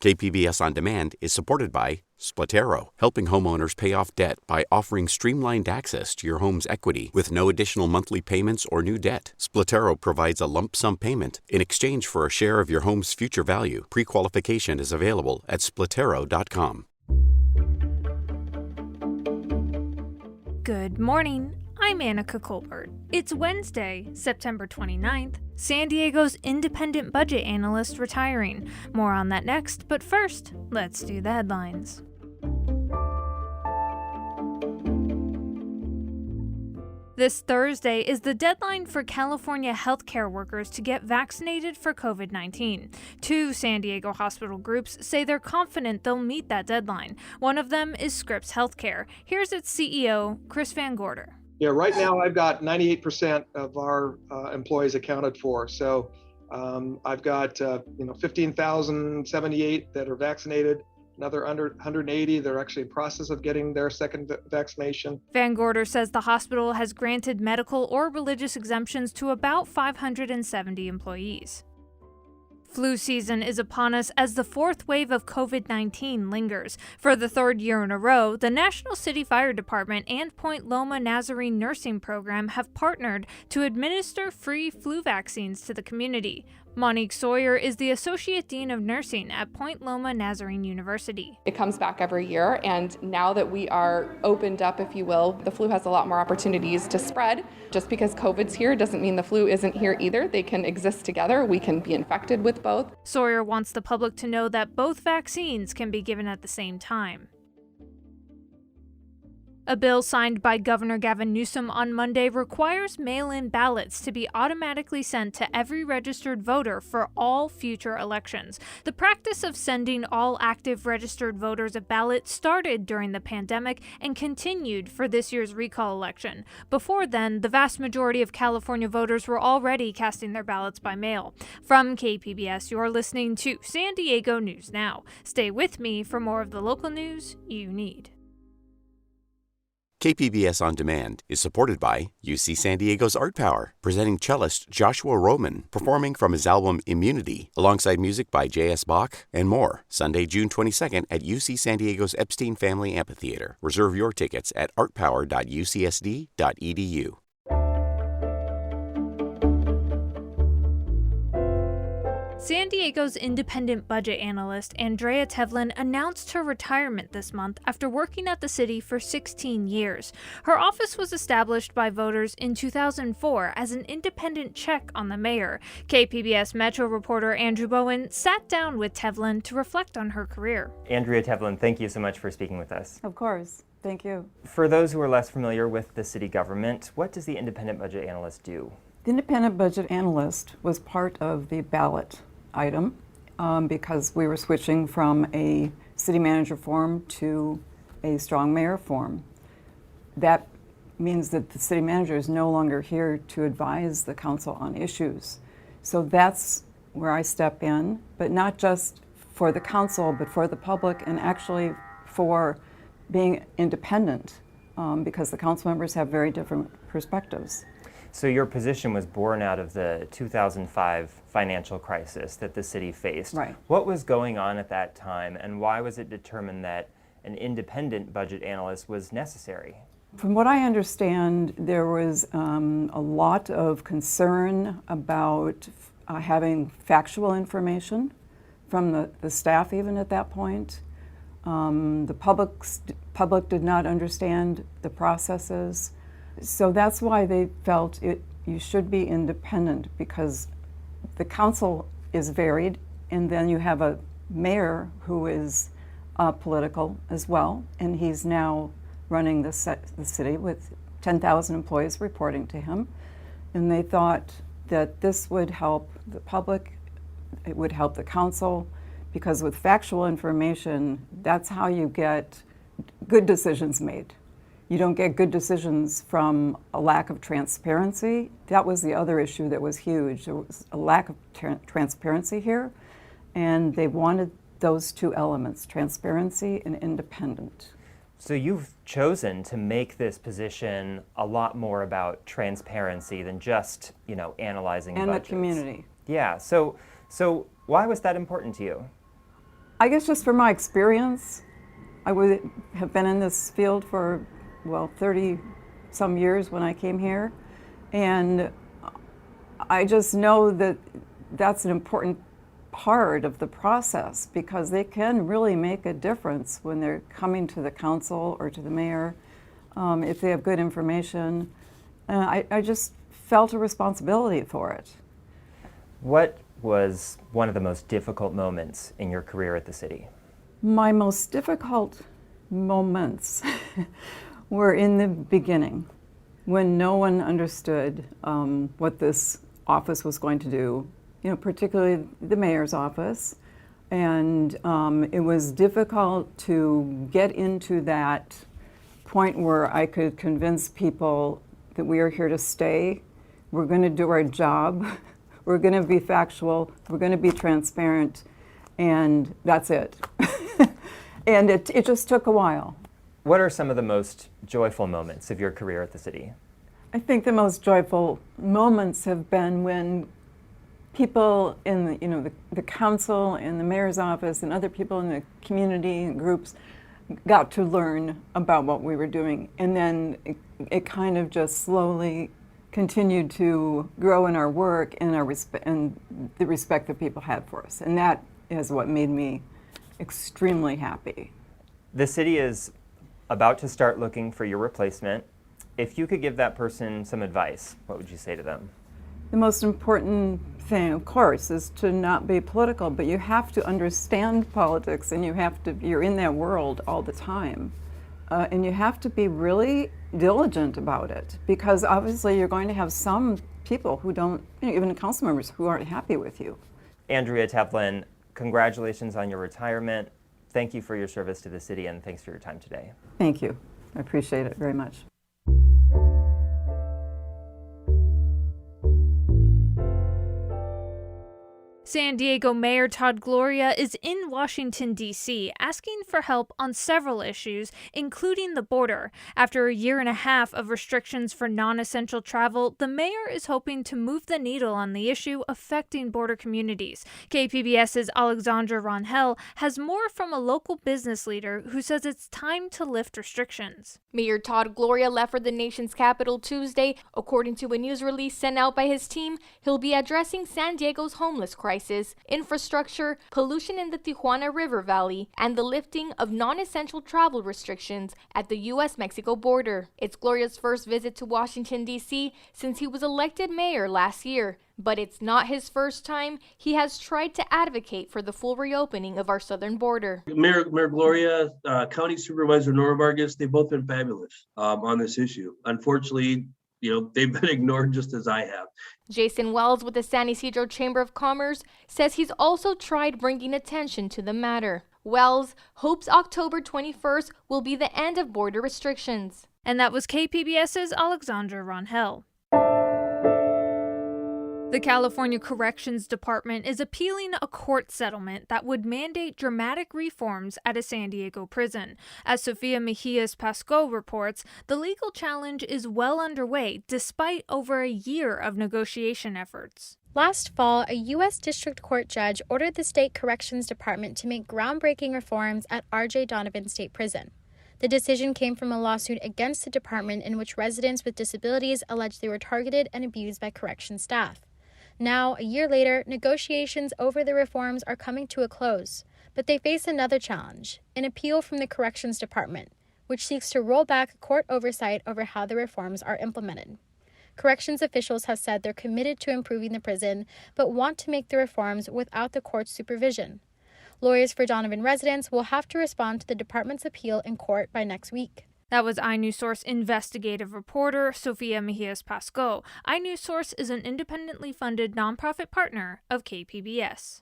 KPBS On Demand is supported by Splatero, helping homeowners pay off debt by offering streamlined access to your home's equity with no additional monthly payments or new debt. Splatero provides a lump sum payment in exchange for a share of your home's future value. Pre-qualification is available at splatero.com. Good morning. I'm Annika Colbert. It's Wednesday, September 29th. San Diego's independent budget analyst retiring. More on that next, but first, let's do the headlines. This Thursday is the deadline for California healthcare workers to get vaccinated for COVID-19. Two San Diego hospital groups say they're confident they'll meet that deadline. One of them is Scripps Healthcare. Here's its CEO, Chris Van Gorder. Yeah, right now I've got 98% of our employees accounted for. So I've got 15,078 that are vaccinated. Another under 180, they're actually in process of getting their second vaccination. Van Gorder says the hospital has granted medical or religious exemptions to about 570 employees. Flu season is upon us as the fourth wave of COVID-19 lingers. For the third year in a row, the National City Fire Department and Point Loma Nazarene Nursing Program have partnered to administer free flu vaccines to the community. Monique Sawyer is the Associate Dean of Nursing at Point Loma Nazarene University. It comes back every year, and now that we are opened up, if you will, the flu has a lot more opportunities to spread. Just because COVID's here doesn't mean the flu isn't here either. They can exist together. We can be infected with both. Sawyer wants the public to know that both vaccines can be given at the same time. A bill signed by Governor Gavin Newsom on Monday requires mail-in ballots to be automatically sent to every registered voter for all future elections. The practice of sending all active registered voters a ballot started during the pandemic and continued for this year's recall election. Before then, the vast majority of California voters were already casting their ballots by mail. From KPBS, you're listening to San Diego News Now. Stay with me for more of the local news you need. KPBS On Demand is supported by UC San Diego's Art Power, presenting cellist Joshua Roman, performing from his album Immunity, alongside music by J.S. Bach and more. Sunday, June 22nd at UC San Diego's Epstein Family Amphitheater. Reserve your tickets at artpower.ucsd.edu. San Diego's independent budget analyst Andrea Tevlin announced her retirement this month after working at the city for 16 years. Her office was established by voters in 2004 as an independent check on the mayor. KPBS Metro reporter Andrew Bowen sat down with Tevlin to reflect on her career. Andrea Tevlin, thank you so much for speaking with us. Of course. Thank you. For those who are less familiar with the city government, what does the independent budget analyst do? The independent budget analyst was part of the ballot item because we were switching from a city manager form to a strong mayor form. That means that the city manager is no longer here to advise the council on issues. So that's where I step in, but not just for the council, but for the public and actually for being independent because the council members have very different perspectives. So your position was born out of the 2005 financial crisis that the city faced. Right. What was going on at that time, and why was it determined that an independent budget analyst was necessary? From what I understand, there was a lot of concern about having factual information from the staff even at that point. The public did not understand the processes. So that's why they felt you should be independent because the council is varied, and then you have a mayor who is political as well, and he's now running the city with 10,000 employees reporting to him. And they thought that this would help the public, it would help the council, because with factual information, that's how you get good decisions made. You don't get good decisions from a lack of transparency. That was the other issue that was huge. There was a lack of transparency here, and they wanted those two elements, transparency and independent. So you've chosen to make this position a lot more about transparency than just, analyzing and budgets. The community. Yeah, so why was that important to you? I guess just from my experience, I would have been in this field for, 30 some years when I came here. And I just know that that's an important part of the process because they can really make a difference when they're coming to the council or to the mayor if they have good information. I just felt a responsibility for it. What was one of the most difficult moments in your career at the city? My most difficult moments were in the beginning when no one understood what this office was going to do, particularly the mayor's office. And it was difficult to get into that point where I could convince people that we are here to stay, we're going to do our job, we're going to be factual, we're going to be transparent, and that's it. And it just took a while. What are some of the most joyful moments of your career at the city? I think the most joyful moments have been when people in the council and the mayor's office and other people in the community and groups got to learn about what we were doing, and then it kind of just slowly continued to grow in our work and and the respect that people had for us, and that is what made me extremely happy. The city is about to start looking for your replacement. If you could give that person some advice, what would you say to them? The most important thing, of course, is to not be political, but you have to understand politics, and you're in that world all the time. And you have to be really diligent about it, because obviously you're going to have some people who don't, even council members who aren't happy with you. Andrea Tevlin, congratulations on your retirement. Thank you for your service to the city, and thanks for your time today. Thank you. I appreciate it very much. San Diego Mayor Todd Gloria is in Washington, D.C., asking for help on several issues, including the border. After a year and a half of restrictions for non-essential travel, the mayor is hoping to move the needle on the issue affecting border communities. KPBS's Alexandra Rangel has more from a local business leader who says it's time to lift restrictions. Mayor Todd Gloria left for the nation's capital Tuesday. According to a news release sent out by his team, he'll be addressing San Diego's homeless crisis, infrastructure, pollution in the Tijuana River Valley, and the lifting of non-essential travel restrictions at the U.S.-Mexico border. It's Gloria's first visit to Washington, D.C. since he was elected mayor last year. But it's not his first time. He has tried to advocate for the full reopening of our southern border. Mayor Gloria, County Supervisor Nora Vargas, they've both been fabulous on this issue. Unfortunately, they've been ignored just as I have. Jason Wells with the San Ysidro Chamber of Commerce says he's also tried bringing attention to the matter. Wells hopes October 21st will be the end of border restrictions. And that was KPBS's Alexandra Rangel. The California Corrections Department is appealing a court settlement that would mandate dramatic reforms at a San Diego prison. As Sofia Mejias Pasco reports, the legal challenge is well underway despite over a year of negotiation efforts. Last fall, a U.S. District Court judge ordered the State Corrections Department to make groundbreaking reforms at R.J. Donovan State Prison. The decision came from a lawsuit against the department in which residents with disabilities alleged they were targeted and abused by corrections staff. Now, a year later, negotiations over the reforms are coming to a close, but they face another challenge, an appeal from the Corrections Department, which seeks to roll back court oversight over how the reforms are implemented. Corrections officials have said they're committed to improving the prison, but want to make the reforms without the court's supervision. Lawyers for Donovan residents will have to respond to the department's appeal in court by next week. That was iNewsSource investigative reporter Sofia Mejias Pasco. iNewsSource is an independently funded nonprofit partner of KPBS.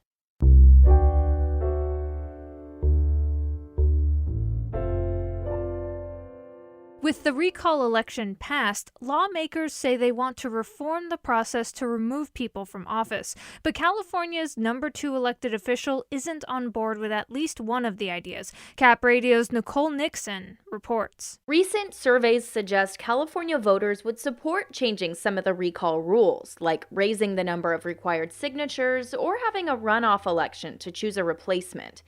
With the recall election passed, lawmakers say they want to reform the process to remove people from office. But California's number 2 elected official isn't on board with at least one of the ideas. Cap Radio's Nicole Nixon reports. Recent surveys suggest California voters would support changing some of the recall rules, like raising the number of required signatures or having a runoff election to choose a replacement.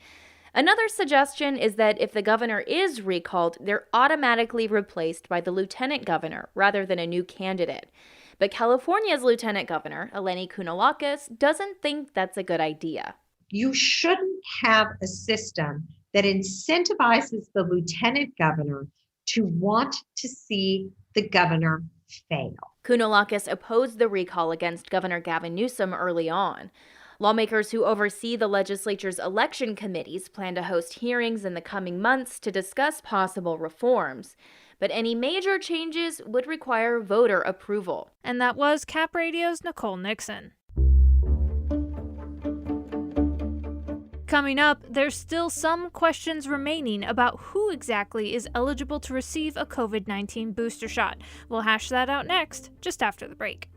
Another suggestion is that if the governor is recalled, they're automatically replaced by the lieutenant governor rather than a new candidate. But California's lieutenant governor, Eleni Kounalakis, doesn't think that's a good idea. You shouldn't have a system that incentivizes the lieutenant governor to want to see the governor fail. Kounalakis opposed the recall against Governor Gavin Newsom early on. Lawmakers who oversee the legislature's election committees plan to host hearings in the coming months to discuss possible reforms. But any major changes would require voter approval. And that was Cap Radio's Nicole Nixon. Coming up, there's still some questions remaining about who exactly is eligible to receive a COVID-19 booster shot. We'll hash that out next, just after the break.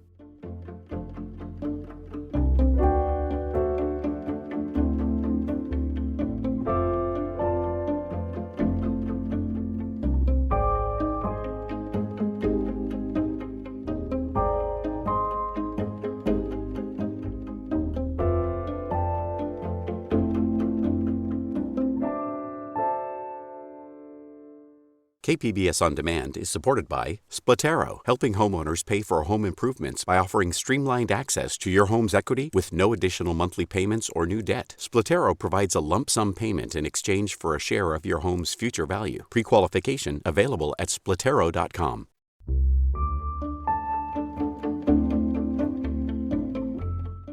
KPBS On Demand is supported by Splatero, helping homeowners pay for home improvements by offering streamlined access to your home's equity with no additional monthly payments or new debt. Splatero provides a lump sum payment in exchange for a share of your home's future value. Pre-qualification available at splatero.com.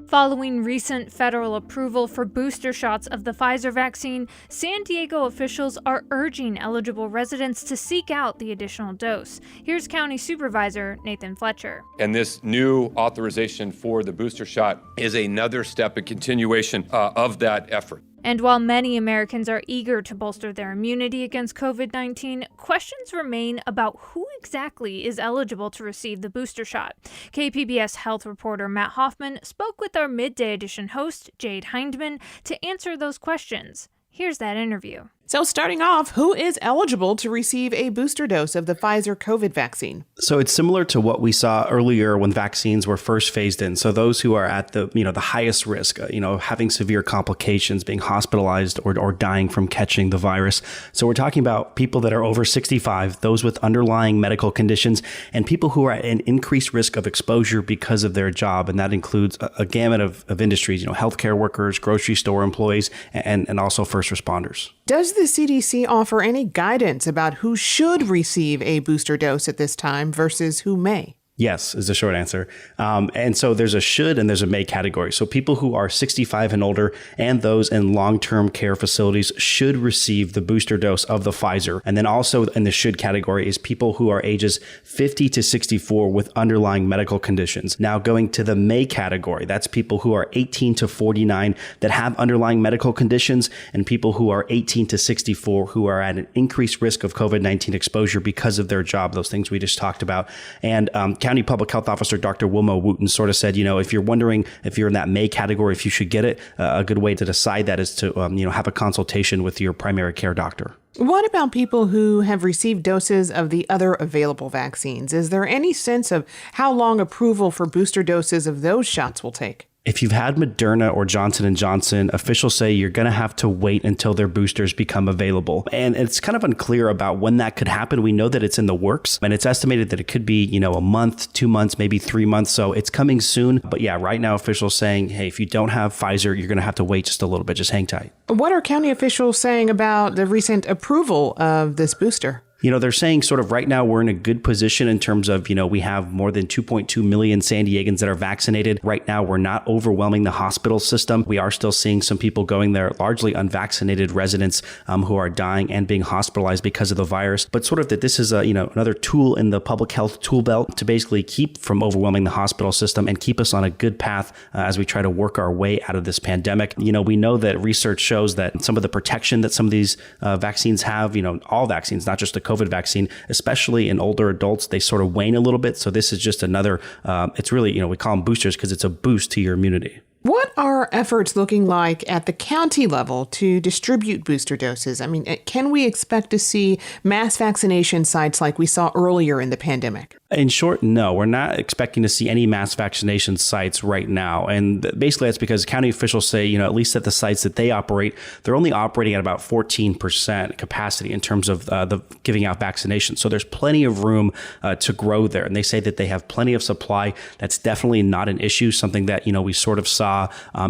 Following recent federal approval for booster shots of the Pfizer vaccine, San Diego officials are urging eligible residents to seek out the additional dose. Here's County Supervisor Nathan Fletcher. And this new authorization for the booster shot is another step, a continuation of that effort. And while many Americans are eager to bolster their immunity against COVID-19, questions remain about who exactly is eligible to receive the booster shot. KPBS health reporter Matt Hoffman spoke with our Midday Edition host, Jade Hindman, to answer those questions. Here's that interview. So starting off, who is eligible to receive a booster dose of the Pfizer COVID vaccine? So it's similar to what we saw earlier when vaccines were first phased in. So those who are at the highest risk, having severe complications, being hospitalized or dying from catching the virus. So we're talking about people that are over 65, those with underlying medical conditions, and people who are at an increased risk of exposure because of their job. And that includes a gamut of industries, healthcare workers, grocery store employees, and also first responders. Does the CDC offer any guidance about who should receive a booster dose at this time versus who may? Yes, is the short answer. And so there's a should and there's a may category. So people who are 65 and older and those in long-term care facilities should receive the booster dose of the Pfizer. And then also in the should category is people who are ages 50 to 64 with underlying medical conditions. Now going to the may category, that's people who are 18 to 49 that have underlying medical conditions and people who are 18 to 64 who are at an increased risk of COVID-19 exposure because of their job, those things we just talked about. And County Public Health Officer Dr. Wilma Wooten sort of said, if you're wondering if you're in that May category, if you should get it, a good way to decide that is to, have a consultation with your primary care doctor. What about people who have received doses of the other available vaccines? Is there any sense of how long approval for booster doses of those shots will take? If you've had Moderna or Johnson & Johnson, officials say you're going to have to wait until their boosters become available. And it's kind of unclear about when that could happen. We know that it's in the works, and it's estimated that it could be, a month, 2 months, maybe 3 months. So it's coming soon. But yeah, right now officials saying, hey, if you don't have Pfizer, you're going to have to wait just a little bit. Just hang tight. What are county officials saying about the recent approval of this booster? They're saying sort of right now we're in a good position in terms of, we have more than 2.2 million San Diegans that are vaccinated. Right now, we're not overwhelming the hospital system. We are still seeing some people going there, largely unvaccinated residents who are dying and being hospitalized because of the virus. But sort of that this is another tool in the public health tool belt to basically keep from overwhelming the hospital system and keep us on a good path as we try to work our way out of this pandemic. We know that research shows that some of the protection that some of these vaccines have, all vaccines, not just the COVID vaccine, especially in older adults, they sort of wane a little bit. So this is just another, it's really, we call them boosters because it's a boost to your immunity. What are efforts looking like at the county level to distribute booster doses? I mean, can we expect to see mass vaccination sites like we saw earlier in the pandemic? In short, no, we're not expecting to see any mass vaccination sites right now. And basically that's because county officials say, at least at the sites that they operate, they're only operating at about 14% capacity in terms of the giving out vaccinations. So there's plenty of room to grow there. And they say that they have plenty of supply. That's definitely not an issue, something that, we sort of saw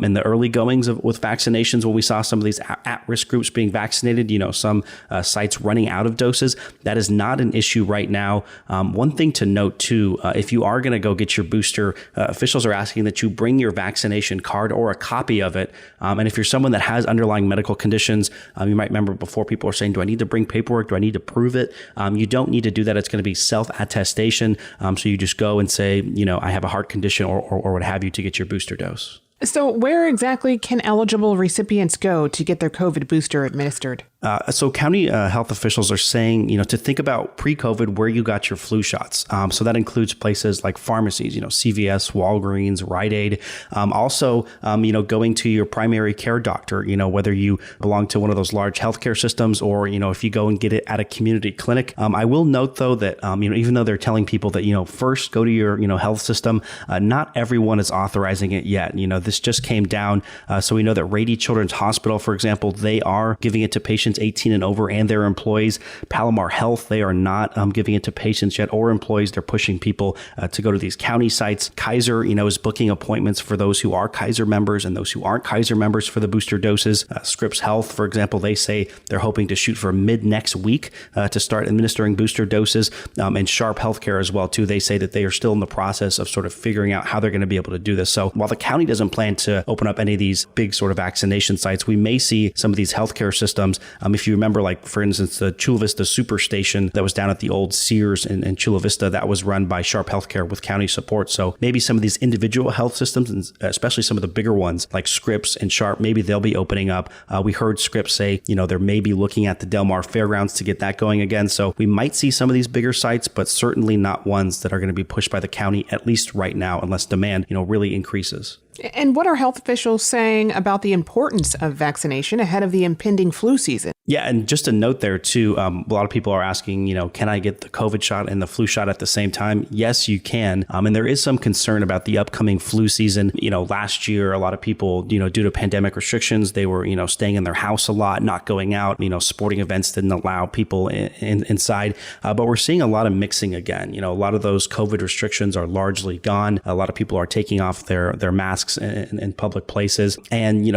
in the early goings with vaccinations when we saw some of these at-risk groups being vaccinated, some sites running out of doses. That is not an issue right now. One thing to note too, if you are going to go get your booster, officials are asking that you bring your vaccination card or a copy of it. And if you're someone that has underlying medical conditions, you might remember before people were saying, do I need to bring paperwork? Do I need to prove it? You don't need to do that. It's going to be self-attestation. So you just go and say, I have a heart condition or what have you to get your booster dose. So where exactly can eligible recipients go to get their COVID booster administered? So county health officials are saying, to think about pre-COVID where you got your flu shots. So that includes places like pharmacies, CVS, Walgreens, Rite Aid. Also, going to your primary care doctor, whether you belong to one of those large healthcare systems or, if you go and get it at a community clinic. I will note, though, that, even though they're telling people that, first go to your, health system, not everyone is authorizing it yet. This just came down. So we know that Rady Children's Hospital, for example, they are giving it to patients 18 and over and their employees. Palomar Health, they are not giving it to patients yet or employees. They're pushing people to go to these county sites. Kaiser, is booking appointments for those who are Kaiser members and those who aren't Kaiser members for the booster doses. Scripps Health, for example, they say they're hoping to shoot for mid next week to start administering booster doses. And Sharp Healthcare as well, too. They say that they are still in the process of sort of figuring out how they're going to be able to do this. So while the county doesn't plan to open up any of these big sort of vaccination sites, we may see some of these healthcare systems. If you remember, like, for instance, the Chula Vista Superstation that was down at the old Sears in Chula Vista, that was run by Sharp Healthcare with county support. So maybe some of these individual health systems, and especially some of the bigger ones like Scripps and Sharp, maybe they'll be opening up. We heard Scripps say, they're maybe looking at the Del Mar Fairgrounds to get that going again. So we might see some of these bigger sites, but certainly not ones that are going to be pushed by the county, at least right now, unless demand, really increases. And what are health officials saying about the importance of vaccination ahead of the impending flu season? Yeah, and just a note there too, a lot of people are asking, can I get the COVID shot and the flu shot at the same time? Yes, you can. And there is some concern about the upcoming flu season. Last year, a lot of people, due to pandemic restrictions, they were, staying in their house a lot, not going out. Sporting events didn't allow people inside. But we're seeing a lot of mixing again. A lot of those COVID restrictions are largely gone. A lot of people are taking off their masks in public places. And,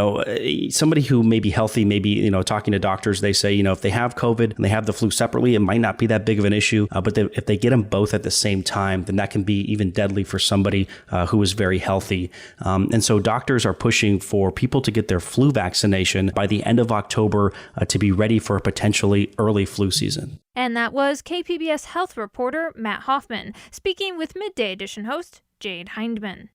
somebody who may be healthy, maybe, talking to doctors, they say, if they have COVID and they have the flu separately, it might not be that big of an issue. But if they get them both at the same time, then that can be even deadly for somebody who is very healthy. And so doctors are pushing for people to get their flu vaccination by the end of October to be ready for a potentially early flu season. And that was KPBS health reporter Matt Hoffman speaking with Midday Edition host Jade Hindman.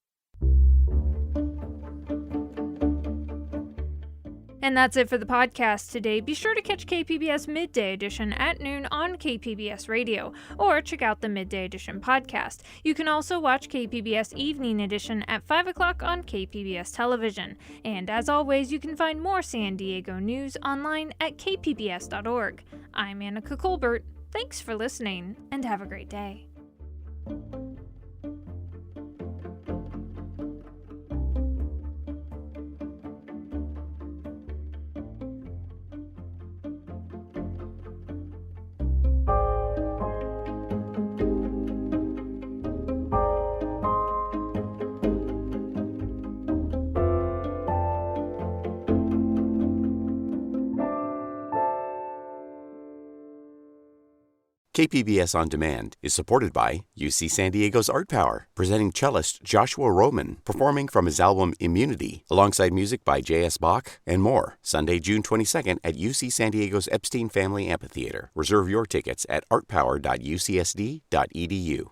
And that's it for the podcast today. Be sure to catch KPBS Midday Edition at noon on KPBS Radio, or check out the Midday Edition podcast. You can also watch KPBS Evening Edition at 5 o'clock on KPBS Television. And as always, you can find more San Diego news online at kpbs.org. I'm Annika Colbert. Thanks for listening, and have a great day. KPBS On Demand is supported by UC San Diego's Art Power, presenting cellist Joshua Roman, performing from his album Immunity, alongside music by J.S. Bach and more, Sunday, June 22nd at UC San Diego's Epstein Family Amphitheater. Reserve your tickets at artpower.ucsd.edu.